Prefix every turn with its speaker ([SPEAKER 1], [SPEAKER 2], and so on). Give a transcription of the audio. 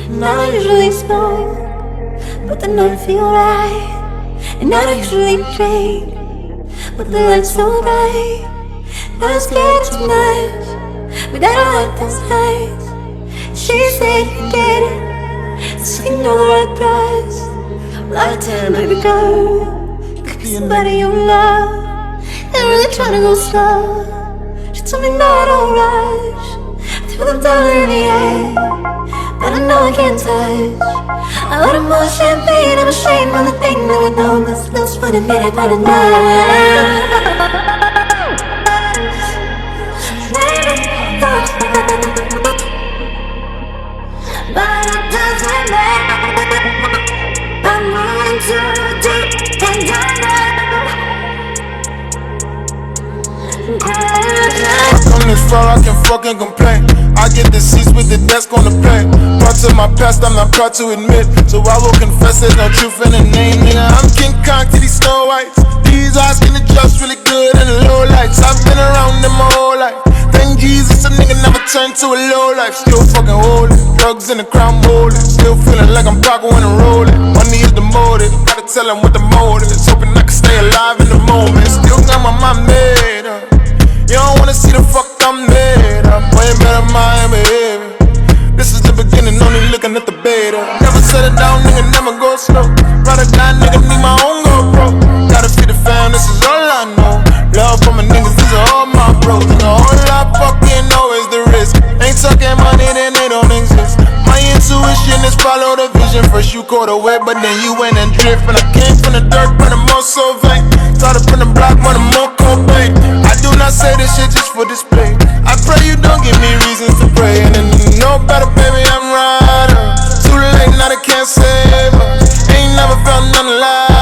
[SPEAKER 1] And I don't usually smoke, but the night feel right. And I don't usually drink, but the light's so bright. I'm scared too much, but I don't like those nights. She said you get it, so you know the right price. Well, I tell baby girl, you could be somebody you love. They're really trying to go slow. She told me no, I don't rush. I threw them down in the air, but I know I can't touch. I ordered more champagne, I'm ashamed of the thing that I know. This feels for the minute, but I know. But it doesn't matter. I'm moving too deep and
[SPEAKER 2] I come this far, I can fucking complain. I get the seats with the desk on the plane. Parts of my past I'm not proud to admit, so I will confess there's no truth in the name. Nigga, I'm King Kong to these Snow Whites. These eyes can adjust really good in the low lights. I've been around them my whole life. Thank Jesus a nigga never turned to a low life. Still fucking holding, drugs in the crown molding. Still feeling like I'm Paco when I'm rolling. Money is the motive, gotta tell him what the motive is. Hoping I can stay alive in the moment. Still got my mind made up. You don't wanna see the fuck I'm made up. Way better my behavior. This is the beginning, only looking at the beta. Never settle down, nigga, never go slow. Ride or die, nigga, need my own GoPro. Gotta feed the fam, this is all I know. Love from my niggas, these are all my bros. And all I fucking know is the risk. Ain't talking money, then they don't exist. My intuition is follow the vision. First you caught a web, but then you went and drift. And I came from the dirt, but I'm all so vain. Started from the block, but I'm more Cobain. I do not say this shit just for display. I pray you don't give me reasons to pray. And then you know better, baby, I'm right. Too late, now they can't save us. Ain't never felt nothing like